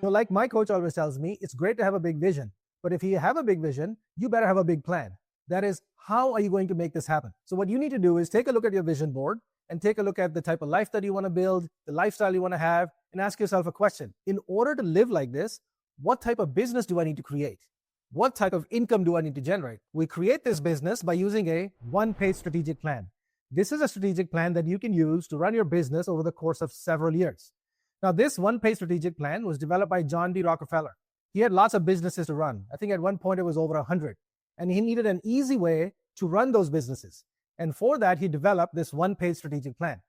So like my coach always tells me, it's great to have a big vision, but if you have a big vision, you better have a big plan. That is, how are you going to make this happen? So what you need to do is take a look at your vision board and take a look at the type of life that you want to build, the lifestyle you want to have, and ask yourself a question. In order to live like this, what type of business do I need to create? What type of income do I need to generate? We create this business by using a one-page strategic plan. This is a strategic plan that you can use to run your business over the course of several years. Now, this one-page strategic plan was developed by John D. Rockefeller. He had lots of businesses to run. I think at one point it was over 100. And he needed an easy way to run those businesses. And for that, he developed this one-page strategic plan.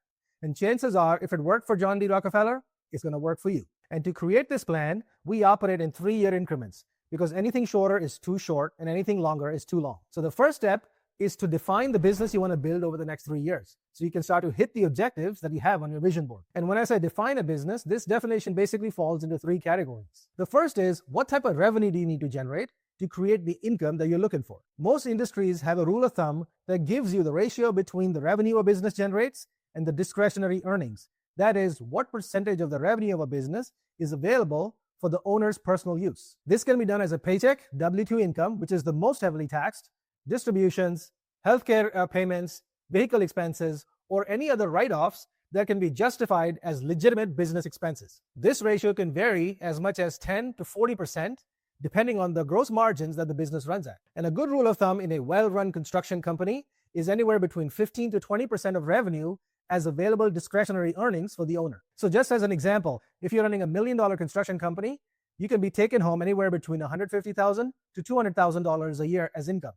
And chances are, if it worked for John D. Rockefeller, it's going to work for you. And to create this plan, we operate in 3-year increments because anything shorter is too short and anything longer is too long. So the first step is to define the business you want to build over the next 3 years. So you can start to hit the objectives that you have on your vision board. And when I say define a business, this definition basically falls into 3 categories. The first is, what type of revenue do you need to generate to create the income that you're looking for? Most industries have a rule of thumb that gives you the ratio between the revenue a business generates and the discretionary earnings. That is, what percentage of the revenue of a business is available for the owner's personal use. This can be done as a paycheck, W-2 income, which is the most heavily taxed, distributions, healthcare payments, vehicle expenses, or any other write-offs that can be justified as legitimate business expenses. This ratio can vary as much as 10 to 40%, depending on the gross margins that the business runs at. And a good rule of thumb in a well-run construction company is anywhere between 15 to 20% of revenue as available discretionary earnings for the owner. So just as an example, if you're running $1 million construction company, you can be taking home anywhere between $150,000 to $200,000 a year as income.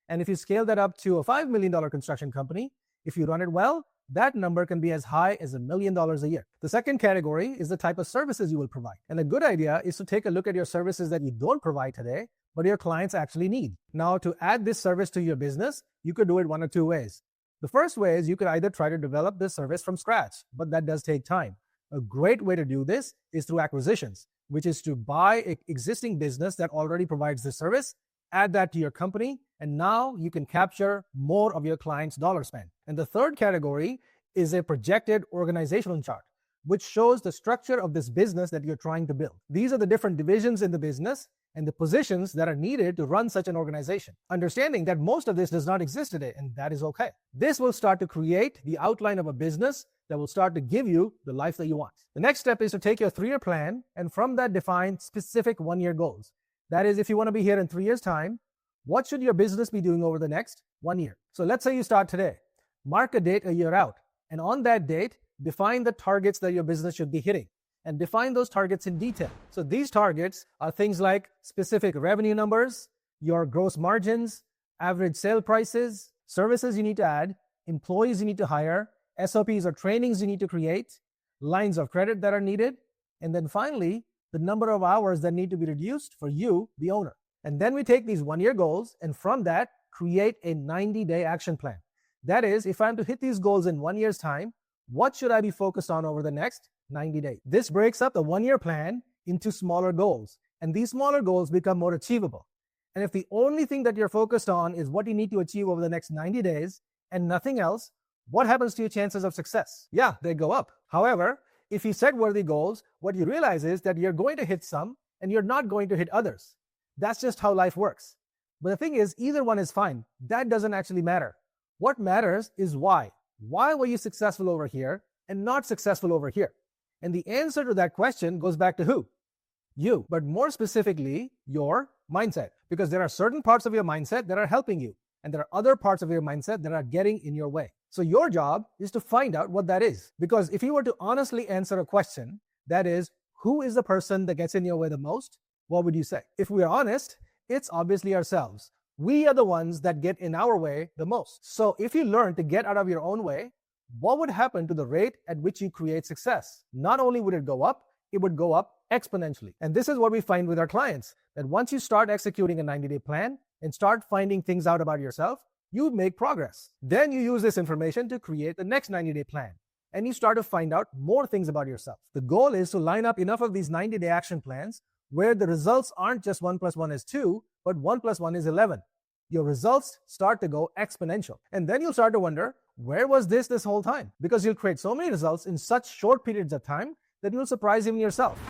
And if you scale that up to a $5 million construction company, if you run it well, that number can be as high as $1 million a year. The second category is the type of services you will provide. And a good idea is to take a look at your services that you don't provide today, but your clients actually need. Now, to add this service to your business, you could do it one of 2 ways. The first way is you could either try to develop this service from scratch, but that does take time. A great way to do this is through acquisitions, which is to buy an existing business that already provides this service, add that to your company, and now you can capture more of your client's dollar spend. And the third category is a projected organizational chart, which shows the structure of this business that you're trying to build. These are the different divisions in the business and the positions that are needed to run such an organization. Understanding that most of this does not exist today, and that is okay. This will start to create the outline of a business that will start to give you the life that you want. The next step is to take your 3-year plan and from that define specific 1-year goals. That is, if you want to be here in 3 years' time, what should your business be doing over the next 1 year? So let's say you start today. Mark a date a year out. And on that date, define the targets that your business should be hitting. And define those targets in detail. So these targets are things like specific revenue numbers, your gross margins, average sale prices, services you need to add, employees you need to hire, SOPs or trainings you need to create, lines of credit that are needed, and then finally, the number of hours that need to be reduced for you, the owner. And then we take these 1-year goals and from that, create a 90-day action plan. That is, if I'm to hit these goals in 1 year's time, what should I be focused on over the next 90 days? This breaks up the 1-year plan into smaller goals, and these smaller goals become more achievable. And if the only thing that you're focused on is what you need to achieve over the next 90 days and nothing else, what happens to your chances of success? Yeah, they go up. However, if you set worthy goals, what you realize is that you're going to hit some and you're not going to hit others. That's just how life works. But the thing is, either one is fine. That doesn't actually matter. What matters is why. Why were you successful over here and not successful over here? And the answer to that question goes back to who? You, but more specifically, your mindset. Because there are certain parts of your mindset that are helping you, and there are other parts of your mindset that are getting in your way. So your job is to find out what that is. Because if you were to honestly answer a question, that is, who is the person that gets in your way the most? What would you say? If we are honest, it's obviously ourselves. We are the ones that get in our way the most. So if you learn to get out of your own way, what would happen to the rate at which you create success? Not only would it go up, it would go up exponentially. And this is what we find with our clients, that once you start executing a 90-day plan and start finding things out about yourself, you make progress. Then you use this information to create the next 90-day plan. And you start to find out more things about yourself. The goal is to line up enough of these 90-day action plans where the results aren't just 1 + 1 is 2, but 1 + 1 is 11. Your results start to go exponential. And then you'll start to wonder, where was this whole time? Because you'll create so many results in such short periods of time that you'll surprise even yourself.